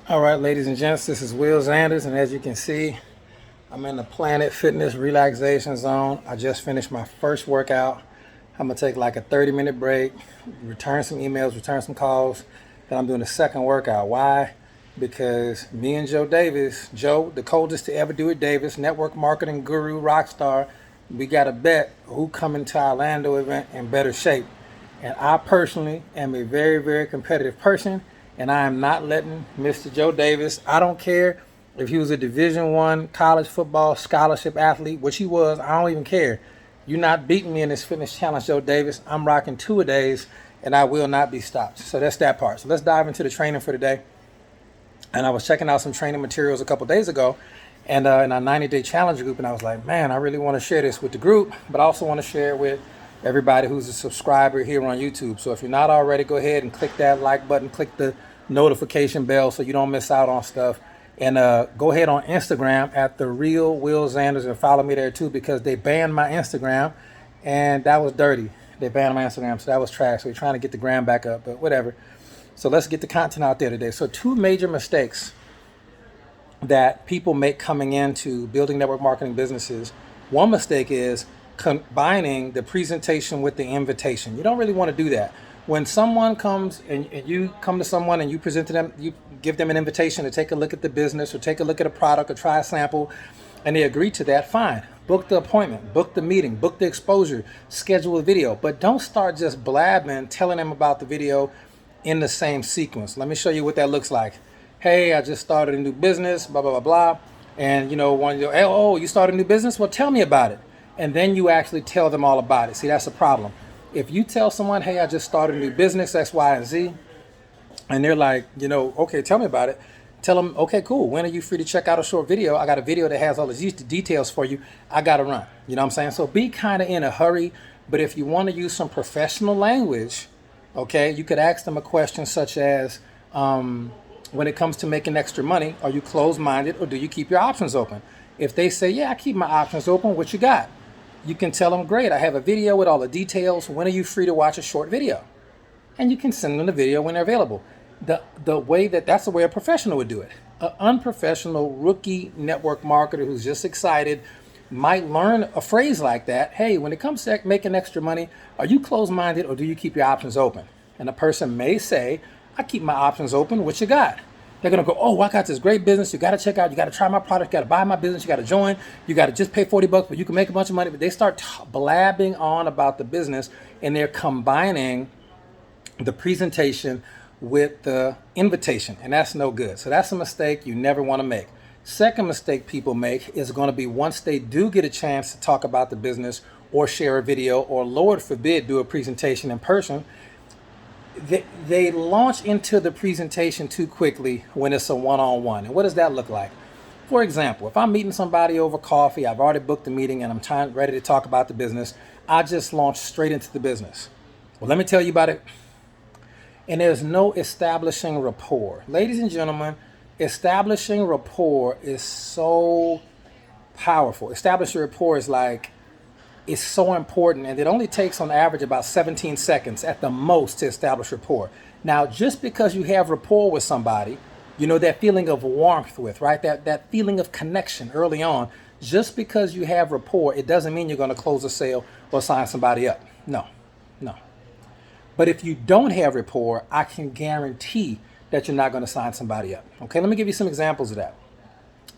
All right, ladies and gents, this is Will Zanders, and as you can see, I'm in the Planet Fitness Relaxation Zone. I just finished my first workout. I'm gonna take like a 30-minute break, return some emails, return some calls. Then I'm doing a second workout. Why? Because me and Joe Davis, Joe, the coldest to ever do it, Davis, network marketing guru, rock star, we got a bet who coming to our Orlando event in better shape. And I personally am a very, very competitive person, and I am not letting Mr. Joe Davis. I don't care if he was a Division I college football scholarship athlete, which he was. I don't even care. You're not beating me in this fitness challenge, Joe Davis. I'm rocking 2-a-days, and I will not be stopped. So that's that part. So let's dive into the training for today. And I was checking out some training materials a couple days ago, and in our 90-day challenge group, and I was like, man, I really want to share this with the group, but I also want to share it with everybody who's a subscriber here on YouTube. So if you're not already, go ahead and click that like button, click the notification bell so you don't miss out on stuff. And go ahead on Instagram at The Real Will Zanders and follow me there too, because they banned my Instagram and that was dirty. They banned my Instagram, so that was trash. So we're trying to get the gram back up, but whatever. So let's get the content out there today. So two major mistakes that people make coming into building network marketing businesses. One mistake is combining the presentation with the invitation. You don't really want to do that. When someone comes and you come to someone and you present to them, you give them an invitation to take a look at the business or take a look at a product or try a sample, and they agree to that, fine. Book the appointment, book the meeting, book the exposure, schedule a video. But don't start just blabbing, telling them about the video in the same sequence. Let me show you what that looks like. Hey, I just started a new business, blah, blah, blah, blah. And when you, hey, oh, you started a new business? Well, tell me about it. And then you actually tell them all about it. See, that's the problem. If you tell someone, hey, I just started a new business, X, Y, and Z, and they're like, okay, tell me about it. Tell them, okay, cool. When are you free to check out a short video? I got a video that has all the details for you. I got to run. You know what I'm saying? So be kind of in a hurry. But if you want to use some professional language, okay, you could ask them a question such as, when it comes to making extra money, are you closed-minded or do you keep your options open? If they say, yeah, I keep my options open, what you got? You can tell them, great, I have a video with all the details. When are you free to watch a short video? And you can send them the video when they're available. That's the way a professional would do it. An unprofessional rookie network marketer who's just excited might learn a phrase like that. Hey, when it comes to making extra money, are you closed-minded or do you keep your options open? And a person may say, I keep my options open. What you got? They're going to go, oh, I got this great business. You got to check out. You got to try my product. You got to buy my business. You got to join. You got to just pay $40, but you can make a bunch of money. But they start blabbing on about the business, and they're combining the presentation with the invitation, and that's no good. So that's a mistake you never want to make. Second mistake people make is going to be once they do get a chance to talk about the business or share a video or, Lord forbid, do a presentation in person, they launch into the presentation too quickly when it's a one-on-one. And what does that look like? For example, if I'm meeting somebody over coffee, I've already booked the meeting and I'm ready to talk about the business, I just launch straight into the business. Well, let me tell you about it. And there's no establishing rapport. Ladies and gentlemen, establishing rapport is so powerful. Establishing rapport is so important, and it only takes on average about 17 seconds at the most to establish rapport. Now, just because you have rapport with somebody, that feeling of warmth with, right? That feeling of connection early on, just because you have rapport, it doesn't mean you're going to close a sale or sign somebody up. No, no. But if you don't have rapport, I can guarantee that you're not going to sign somebody up. Okay, let me give you some examples of that.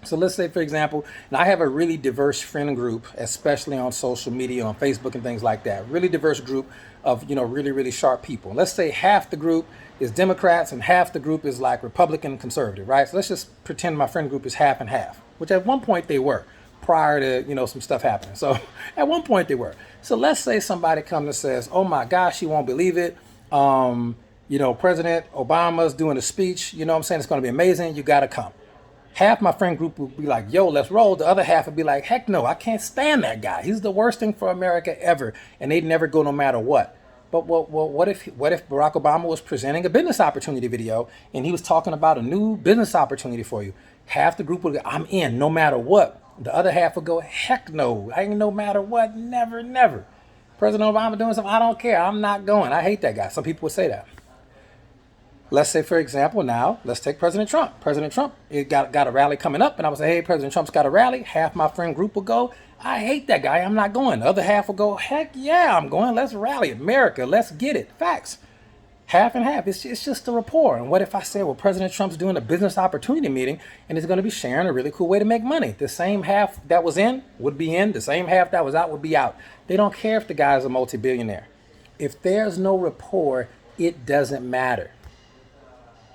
So let's say, for example, and I have a really diverse friend group, especially on social media, on Facebook and things like that. Really diverse group of, really, really sharp people. Let's say half the group is Democrats and half the group is like Republican conservative, right? So let's just pretend my friend group is half and half, which at one point they were prior to, some stuff happening. So at one point they were. So let's say somebody comes and says, oh my gosh, you won't believe it. President Obama's doing a speech, I'm saying it's going to be amazing. You got to come. Half my friend group would be like, yo, let's roll. The other half would be like, heck no, I can't stand that guy. He's the worst thing for America ever. And they'd never go no matter what. But what if Barack Obama was presenting a business opportunity video and he was talking about a new business opportunity for you? Half the group would go, I'm in no matter what. The other half would go, heck no, I ain't no matter what, never, never. President Obama doing something, I don't care, I'm not going. I hate that guy. Some people would say that. Let's say, for example, now let's take President Trump. President Trump, it got a rally coming up, and I would say, hey, President Trump's got a rally. Half my friend group will go, I hate that guy, I'm not going. The other half will go, heck yeah, I'm going. Let's rally. America, let's get it. Facts. Half and half. It's just a rapport. And what if I say, well, President Trump's doing a business opportunity meeting and he's going to be sharing a really cool way to make money. The same half that was in would be in. The same half that was out would be out. They don't care if the guy's a multi-billionaire. If there's no rapport, it doesn't matter.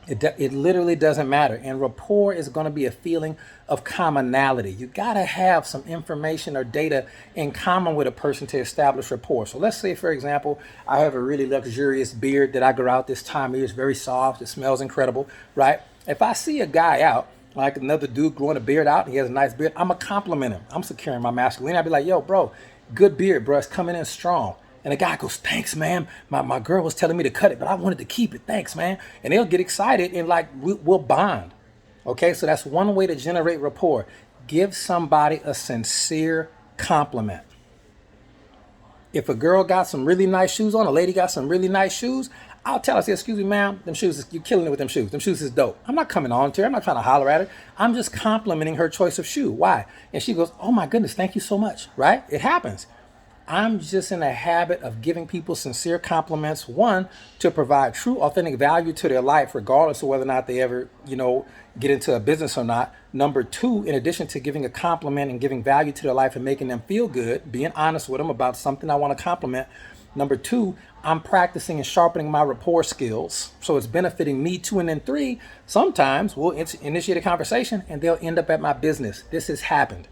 It literally doesn't matter. And rapport is going to be a feeling of commonality. You got to have some information or data in common with a person to establish rapport. So let's say, for example, I have a really luxurious beard that I grow out this time of year. It's very soft. It smells incredible, right? If I see a guy out, like another dude growing a beard out, and he has a nice beard, I'm going to compliment him. I'm securing my masculinity. I'll be like, yo, bro, good beard, bro. It's coming in strong. And the guy goes, thanks, man. My girl was telling me to cut it, but I wanted to keep it. Thanks, man. And they'll get excited and like, we'll bond. Okay, so that's one way to generate rapport. Give somebody a sincere compliment. If a girl got some really nice shoes on, a lady got some really nice shoes, I'll tell her, say, excuse me, ma'am, them shoes, you're killing it with them shoes. Them shoes is dope. I'm not coming on to her. I'm not trying to holler at her. I'm just complimenting her choice of shoe. Why? And she goes, oh my goodness, thank you so much, right? It happens. I'm just in a habit of giving people sincere compliments, one, to provide true, authentic value to their life, regardless of whether or not they ever, get into a business or not. Number two, in addition to giving a compliment and giving value to their life and making them feel good, being honest with them about something I want to compliment. Number two, I'm practicing and sharpening my rapport skills. So it's benefiting me too. And then three, sometimes we'll initiate a conversation and they'll end up at my business. This has happened.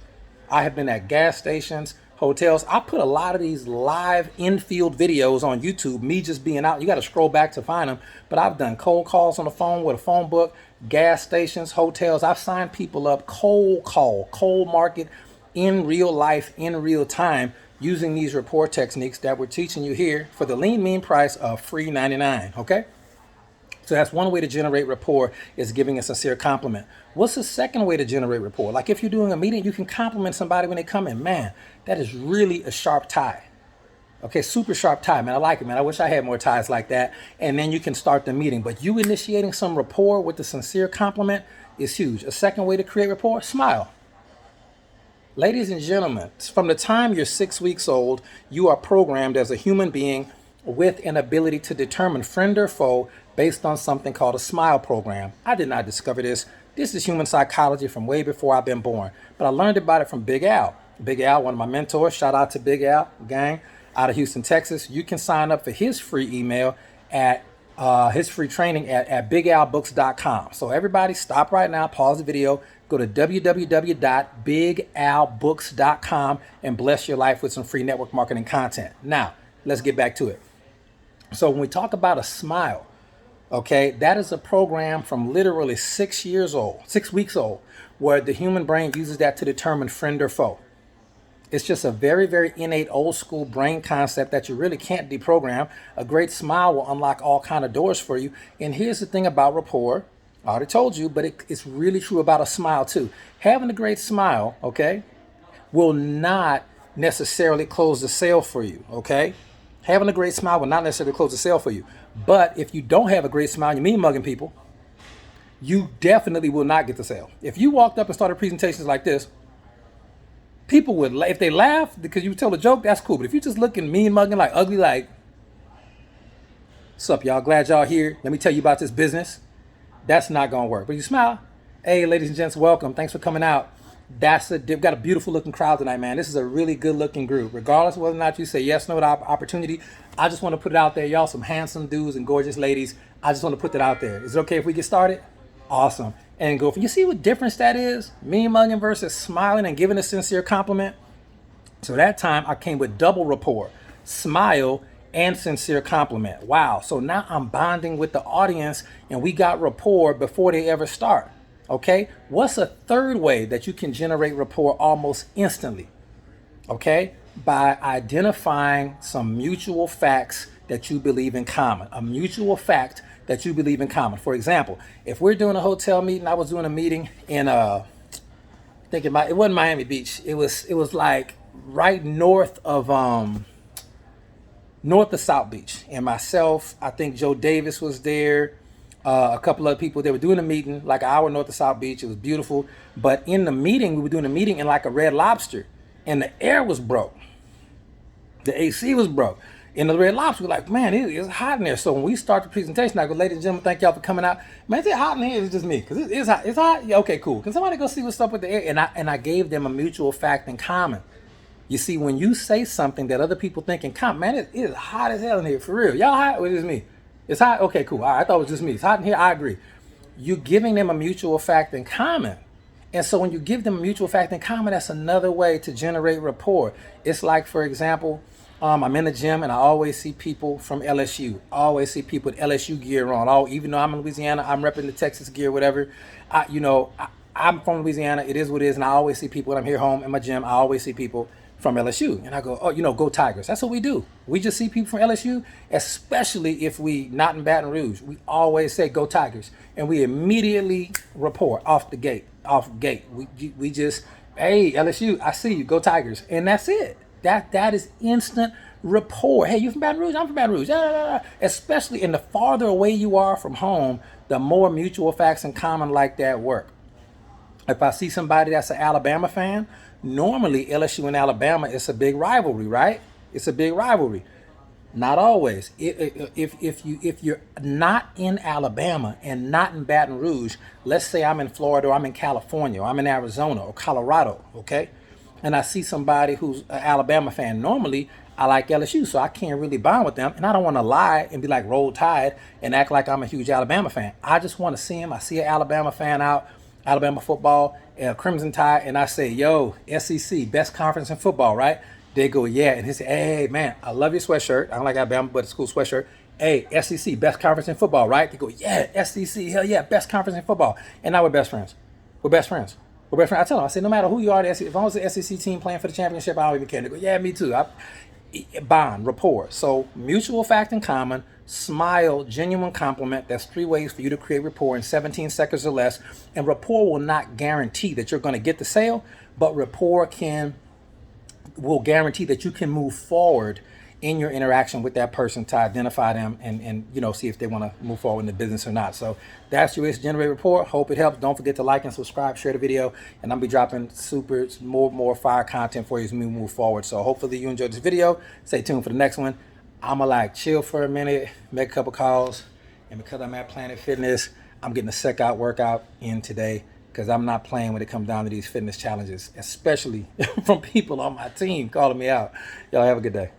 I have been at gas stations, hotels. I put a lot of these live infield videos on YouTube, me just being out. You got to scroll back to find them. But I've done cold calls on the phone with a phone book, gas stations, hotels. I've signed people up cold market in real life, in real time, using these rapport techniques that we're teaching you here for the lean, mean price of free 99. Okay? So that's one way to generate rapport, is giving a sincere compliment. What's the second way to generate rapport? Like if you're doing a meeting, you can compliment somebody when they come in. Man, that is really a sharp tie. Okay, super sharp tie, man. I like it, man. I wish I had more ties like that. And then you can start the meeting. But you initiating some rapport with the sincere compliment is huge. A second way to create rapport, smile. Ladies and gentlemen, from the time you're 6 weeks old, you are programmed as a human being with an ability to determine friend or foe based on something called a SMILE program. I did not discover this. This is human psychology from way before I've been born. But I learned about it from Big Al. Big Al, one of my mentors, shout out to Big Al, gang, out of Houston, Texas. You can sign up for his free email at his free training at bigalbooks.com. So everybody stop right now, pause the video, go to www.bigalbooks.com and bless your life with some free network marketing content. Now, let's get back to it. So when we talk about a SMILE, okay, that is a program from literally 6 weeks old, where the human brain uses that to determine friend or foe. It's just a very, very innate old school brain concept that you really can't deprogram. A great smile will unlock all kind of doors for you. And here's the thing about rapport. I already told you, but it's really true about a smile too. Having a great smile, okay, will not necessarily close the sale for you, okay? Having a great smile will not necessarily close the sale for you. But if you don't have a great smile, you mean mugging people, you definitely will not get the sale. If you walked up and started presentations like this, people would, if they laugh because you tell a joke, that's cool. But if you just looking mean mugging, like ugly, like, what's up, y'all? Glad y'all here. Let me tell you about this business. That's not going to work. But you smile. Hey, ladies and gents, welcome. Thanks for coming out. They've got a beautiful looking crowd tonight, man. This is a really good looking group. Regardless of whether or not you say yes, no to the opportunity, I just want to put it out there. Y'all some handsome dudes and gorgeous ladies. I just want to put that out there. Is it okay if we get started? Awesome. And go for, you see what difference that is? Mean mugging versus smiling and giving a sincere compliment. So that time I came with double rapport, smile and sincere compliment. Wow. So now I'm bonding with the audience and we got rapport before they ever start. Okay. What's a third way that you can generate rapport almost instantly? Okay. By identifying some mutual facts that you believe in common, a mutual fact that you believe in common. For example, if we're doing a hotel meeting, I was doing a meeting in it wasn't Miami Beach. It was like right north of South Beach. And myself, I think Joe Davis was there. A couple of people, they were doing a meeting like an hour north of South Beach. It was beautiful. But in the meeting, we were doing a meeting in like a Red Lobster, and the air was broke. The AC was broke. In the Red Lobster, we're like, man, it's hot in there. So when we start the presentation, I go, ladies and gentlemen, thank y'all for coming out. Man, is it hot in here? It's just me. Because it's hot. It's hot? Yeah, okay, cool. Can somebody go see what's up with the air? And I gave them a mutual fact in common. You see, when you say something that other people think in common, man, it is hot as hell in here, for real. Y'all hot? Or is it me? It's hot? Okay, cool. All right, I thought it was just me. It's hot in here? I agree. You're giving them a mutual fact in common. And so when you give them a mutual fact in common, that's another way to generate rapport. It's like, for example, I'm in the gym and I always see people from LSU. I always see people with LSU gear on. Even though I'm in Louisiana, I'm repping the Texas gear, whatever. I'm from Louisiana. It is what it is. And I always see people when I'm here home in my gym. I always see people from LSU. And I go, oh, go Tigers. That's what we do. We just see people from LSU, especially if we not in Baton Rouge. We always say, go Tigers. And we immediately report off gate. We just, hey, LSU, I see you, go Tigers. And that's it. That is instant rapport. Hey, you from Baton Rouge? I'm from Baton Rouge. Especially, and the farther away you are from home, the more mutual facts in common like that work. If I see somebody that's an Alabama fan, normally LSU and Alabama, it's a big rivalry, right? It's a big rivalry. Not always. If you're not in Alabama and not in Baton Rouge, let's say I'm in Florida or I'm in California or I'm in Arizona or Colorado, okay? And I see somebody who's an Alabama fan. Normally, I like LSU, so I can't really bond with them. And I don't want to lie and be like Roll Tide and act like I'm a huge Alabama fan. I just want to see him. I see an Alabama fan out, Alabama football, Crimson Tide, and I say, yo, SEC, best conference in football, right? They go, yeah. And he said, hey, man, I love your sweatshirt. I don't like Alabama, but it's a cool sweatshirt. Hey, SEC, best conference in football, right? They go, yeah, SEC, hell yeah, best conference in football. And now we're best friends. We're best friends. We're best friends. I tell them, I say, no matter who you are, if I was the SEC team playing for the championship, I don't even care. They go, yeah, me too. Bond, rapport. So mutual fact in common, smile, genuine compliment. That's 3 ways for you to create rapport in 17 seconds or less. And rapport will not guarantee that you're going to get the sale, but rapport will guarantee that you can move forward in your interaction with that person to identify them and see if they want to move forward in the business or not. So that's your way to generate rapport. Hope it helps. Don't forget to like and subscribe, share the video, and I'll be dropping more fire content for you as we move forward. So hopefully you enjoyed this video. Stay tuned for the next one. I'm gonna chill for a minute, make a couple calls, and because I'm at Planet Fitness, I'm getting a second workout in today, because I'm not playing when it comes down to these fitness challenges, especially from people on my team calling me out. Y'all have a good day.